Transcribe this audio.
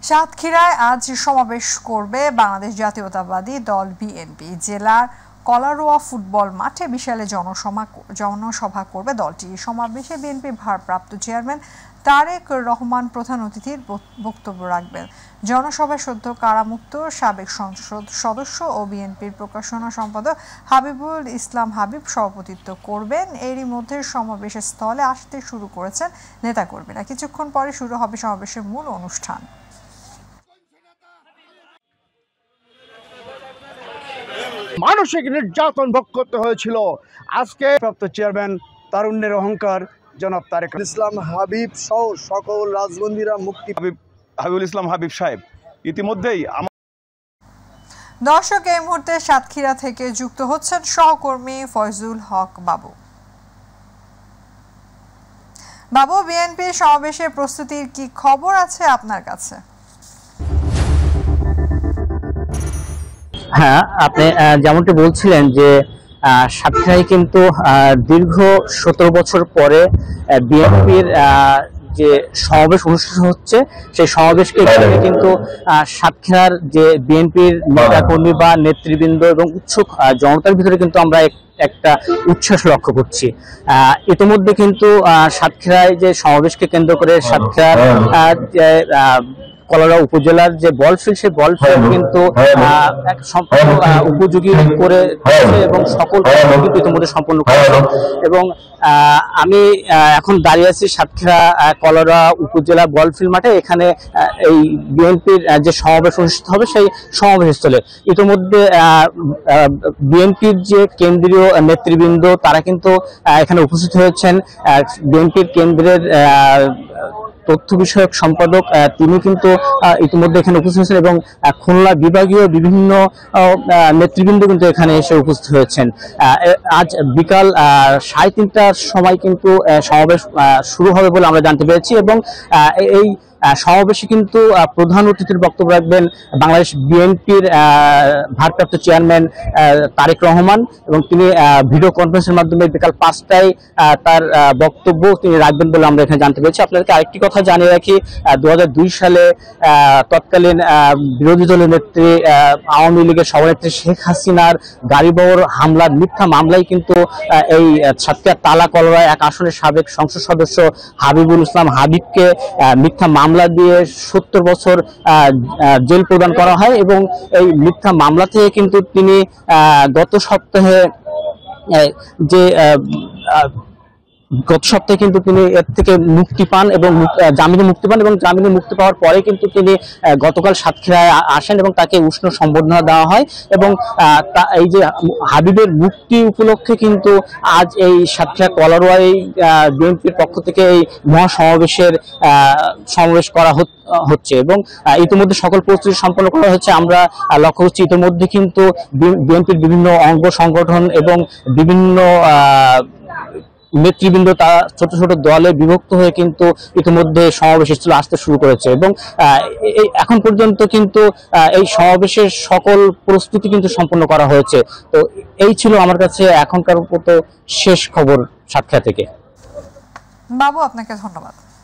সাতক্ষীরায় আজ সমাবেশ করবে বাংলাদেশ জাতীয়তাবাদী দল বিএনপি। জেলার কলারোয়া ফুটবল মাঠে বিশালে জনসভা করবে দলটি। সমাবেশে বিএনপির ভারপ্রাপ্ত চেয়ারম্যান তারেক রহমান প্রধান অতিথির বক্তব্য রাখবেন। জনসভায় সদ্য কারামুক্ত সাবেক সংসদ সদস্য ও বিএনপির প্রকাশনা সম্পাদক হাবিবুল ইসলাম হাবিব সভাপতিত্ব করবেন। এরই মধ্যে সমাবেশের স্থলে আসতে শুরু করেছেন নেতাকর্মীরা। কিছুক্ষণ পরে শুরু হবে সমাবেশের মূল অনুষ্ঠান। মানসিক নির্যাতন ভোগ করতে হয়েছিল। আজকে প্রাপ্ত চেয়ারম্যান তারুণ্যের অহংকার জনাব তারেক ইসলাম হাবিব সহ সকল রাজবন্দীরা মুক্তি। হাবিবুল ইসলাম হাবিব সাহেব ইতিমধ্যেই দর্শক, এই মুহূর্তে সাতক্ষীরা থেকে যুক্ত হচ্ছেন সহকর্মী ফয়জুল হক বাবু। বাবু, বিএনপি সমাবেশের প্রস্তুতির কি খবর আছে আপনার কাছে? হ্যাঁ, আপনি যেমনটি বলছিলেন যে সাতক্ষীরায় কিন্তু দীর্ঘ 17 বছর পরে বিএনপির যে সমাবেশ অনুষ্ঠিত হচ্ছে, সেই সমাবেশকে ঘিরে কিন্তু সাতক্ষীরার যে বিএনপির নেতাকর্মী বা নেতৃবৃন্দ এবং উৎসুক জনতার ভিতরে কিন্তু আমরা একটা উচ্ছ্বাস লক্ষ্য করছি। ইতিমধ্যে কিন্তু সাতক্ষীরায় যে সমাবেশকে কেন্দ্র করে সাতক্ষীরার কলারোয়া উপজেলার যে বল ফিল্ড, সেই বল ফিল্ড কিন্তু উপযোগী করে এবং সকল কিন্তু ইতিমধ্যে সম্পন্ন করেছে। এবং আমি এখন দাঁড়িয়ে আছি সাতক্ষীরা কলারোয়া উপজেলা বল ফিল্ড মাঠে। এখানে এই বিএনপির যে সমাবেশ অনুষ্ঠিত হবে সেই সমাবেশ স্থলে ইতিমধ্যে বিএনপির যে কেন্দ্রীয় নেতৃবৃন্দ তারা কিন্তু এখানে উপস্থিত হয়েছেন। বিএনপির কেন্দ্রের তথ্য বিষয়ক সম্পাদক তিনি কিন্তু ইতিমধ্যে এখানে উপস্থিত হয়েছেন এবং খুলনা বিভাগীয় বিভিন্ন নেতৃবৃন্দ কিন্তু এখানে এসে উপস্থিত হয়েছেন। আজ বিকাল 3:30টার সময় কিন্তু সমাবেশ শুরু হবে বলে আমরা জানতে পেরেছি এবং এই সমাবেশে কিন্তু প্রধান অতিথির বক্তব্য রাখবেন বাংলাদেশ বিএনপির ভারপ্রাপ্ত চেয়ারম্যান তারেক রহমান এবং তিনি ভিডিও কনফারেন্সের মাধ্যমে বিকাল 5টায় তার বক্তব্য তিনি রাখবেন বলে আমরা এখানে জানতে পেরেছি। আপনাদেরকে আরেকটি কথা জানিয়ে রাখি, 2002 সালে তৎকালীন বিরোধী দলের নেত্রী আওয়ামী লীগের সভানেত্রী শেখ হাসিনার গাড়িবহর হামলার মিথ্যা মামলায় কিন্তু এই সাতক্ষীরা তালা কলারোয়া এক আসনের সাবেক সংসদ সদস্য হাবিবুল ইসলাম হাবিবকে মিথ্যা মামলা দিয়ে 70 বছর জেল প্রদান করা হয় এবং এই মিথ্যা মামলা থেকে কিন্তু তিনি গত সপ্তাহে কিন্তু তিনি এর থেকে মুক্তি পান এবং জামিনে মুক্তি পান এবং জামিনে মুক্তি পাওয়ার পরে কিন্তু তিনি গতকাল সাতক্ষীরায় আসেন এবং তাকে উষ্ণ সম্বর্ধনা দেওয়া হয় এবং এই যে হাবিবের মুক্তি উপলক্ষে কিন্তু আজ এই সাতক্ষীরা কলারোয়ায় বিএনপির পক্ষ থেকে এই সমাবেশ করা হচ্ছে এবং ইতিমধ্যে সকল প্রস্তুতি সম্পন্ন করা হচ্ছে। আমরা লক্ষ্য করছি ইতিমধ্যে কিন্তু বিএনপির বিভিন্ন অঙ্গ সংগঠন এবং বিভিন্ন নেতৃবৃন্দ তারা ছোট ছোট দলে বিভক্ত হয়ে কিন্তু ইতিমধ্যে সমাবেশে আসতে শুরু করেছে এবং এখন পর্যন্ত কিন্তু এই সমাবেশের সকল প্রস্তুতি কিন্তু সম্পন্ন করা হয়েছে। তো এই ছিল আমার কাছে এখনকার মতো শেষ খবর সাতক্ষীরা থেকে। বাবু, আপনাকে ধন্যবাদ।